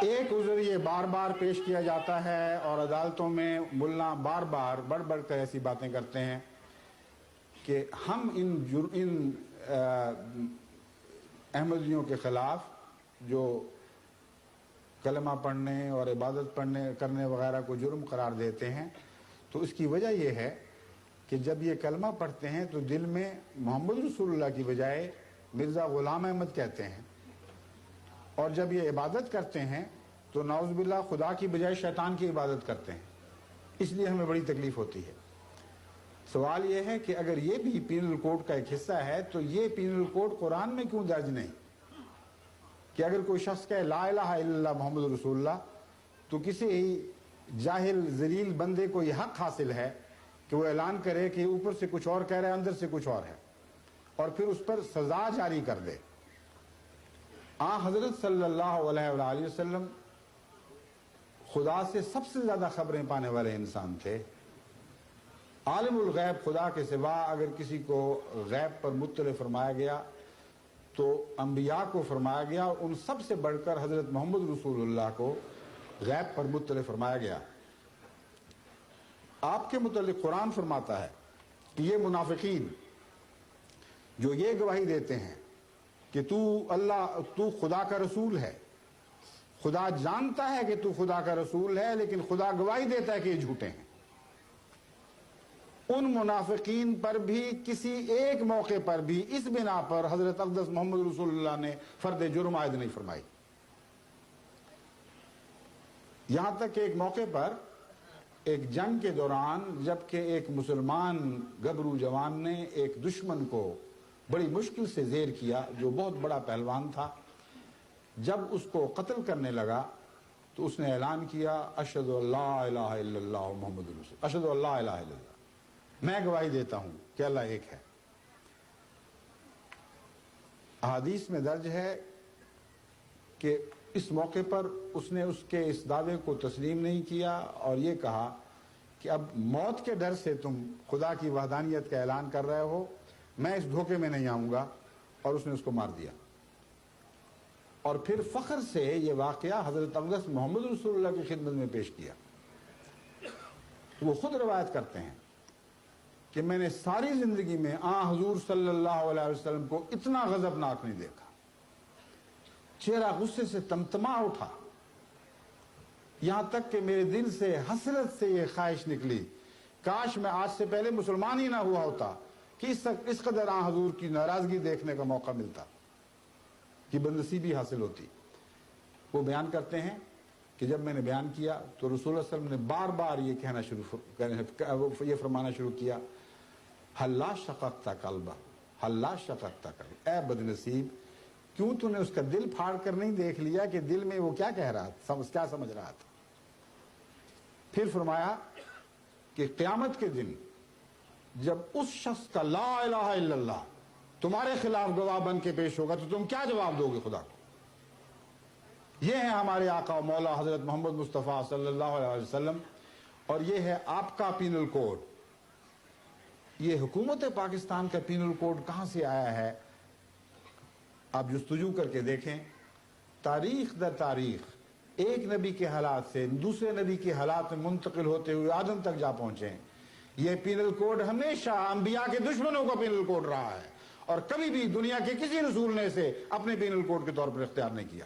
ایک عذر یہ بار بار پیش کیا جاتا ہے اور عدالتوں میں ملا بار بار بڑھ بڑھ کر ایسی باتیں کرتے ہیں کہ ہم ان احمدیوں کے خلاف جو کلمہ پڑھنے اور عبادت کرنے وغیرہ کو جرم قرار دیتے ہیں، تو اس کی وجہ یہ ہے کہ جب یہ کلمہ پڑھتے ہیں تو دل میں محمد رسول اللہ کی بجائے مرزا غلام احمد کہتے ہیں، اور جب یہ عبادت کرتے ہیں تو نعوذ باللہ خدا کی بجائے شیطان کی عبادت کرتے ہیں. اس لیے ہمیں بڑی تکلیف ہوتی ہے. سوال یہ ہے کہ اگر یہ بھی پینل کوڈ کا ایک حصہ ہے تو یہ پینل کوڈ قرآن میں کیوں درج نہیں کہ اگر کوئی شخص کہے لا الہ الا اللہ محمد رسول اللہ تو کسی جاہل ذلیل بندے کو یہ حق حاصل ہے کہ وہ اعلان کرے کہ اوپر سے کچھ اور کہہ رہا ہے اندر سے کچھ اور ہے، اور پھر اس پر سزا جاری کر دے. حضرت صلی اللہ علیہ وآلہ وسلم خدا سے سب سے زیادہ خبریں پانے والے انسان تھے. عالم الغیب خدا کے سوا اگر کسی کو غیب پر مطلع فرمایا گیا تو انبیاء کو فرمایا گیا، ان سب سے بڑھ کر حضرت محمد رسول اللہ کو غیب پر مطلع فرمایا گیا. آپ کے متعلق قرآن فرماتا ہے کہ یہ منافقین جو یہ گواہی دیتے ہیں کہ تو خدا کا رسول ہے، خدا جانتا ہے کہ تو خدا کا رسول ہے لیکن خدا گواہی دیتا ہے کہ یہ جھوٹے ہیں، ان منافقین پر بھی کسی ایک موقع پر بھی اس بنا پر حضرت اقدس محمد رسول اللہ نے فرد جرم عائد نہیں فرمائی. یہاں تک کہ ایک موقع پر ایک جنگ کے دوران جبکہ ایک مسلمان گبرو جوان نے ایک دشمن کو بڑی مشکل سے زیر کیا جو بہت بڑا پہلوان تھا، جب اس کو قتل کرنے لگا تو اس نے اعلان کیا اشہد ان لا الہ الا اللہ محمد رسول، اشہد ان لا الہ الا اللہ، میں گواہی دیتا ہوں کہ اللہ ایک ہے. احادیث میں درج ہے کہ اس موقع پر اس نے اس کے اس دعوے کو تسلیم نہیں کیا اور یہ کہا کہ اب موت کے ڈر سے تم خدا کی وحدانیت کا اعلان کر رہے ہو، میں اس دھوکے میں نہیں آؤں گا، اور اس نے اس کو مار دیا. اور پھر فخر سے یہ واقعہ حضرت اقدس محمد رسول اللہ کی خدمت میں پیش کیا. وہ خود روایت کرتے ہیں کہ میں نے ساری زندگی میں حضور صلی اللہ علیہ وسلم کو اتنا غضبناک نہیں دیکھا. چہرہ غصے سے تمتما اٹھا، یہاں تک کہ میرے دل سے حسرت سے یہ خواہش نکلی کاش میں آج سے پہلے مسلمان ہی نہ ہوا ہوتا کہ اس قدر حضور کی ناراضگی دیکھنے کا موقع ملتا، کہ بدنصیبی حاصل ہوتی. وہ بیان کرتے ہیں کہ جب میں نے بیان کیا تو رسول اللہ صلی اللہ علیہ وسلم نے بار بار یہ فرمانا شروع کیا حلا شققت قلبہ، حلا شققت قلبہ، اے بدنصیب کیوں تو نے اس کا دل پھاڑ کر نہیں دیکھ لیا کہ دل میں وہ کیا کہہ رہا تھا، کیا سمجھ رہا تھا. پھر فرمایا کہ قیامت کے دن جب اس شخص کا لا الہ الا اللہ تمہارے خلاف گواہ بن کے پیش ہوگا تو تم کیا جواب دو گے خدا کو. یہ ہے ہمارے آقا و مولا حضرت محمد مصطفیٰ صلی اللہ علیہ وسلم، اور یہ ہے آپ کا پینل کوڈ. یہ حکومت پاکستان کا پینل کوڈ کہاں سے آیا ہے آپ جستجو کر کے دیکھیں. تاریخ در تاریخ ایک نبی کے حالات سے دوسرے نبی کے حالات میں منتقل ہوتے ہوئے آدم تک جا پہنچے ہیں. یہ پینل کوڈ ہمیشہ انبیاء کے دشمنوں کا پینل کوڈ رہا ہے، اور کبھی بھی دنیا کے کسی رسول نے اسے اپنے پینل کوڈ کے طور پر اختیار نہیں کیا.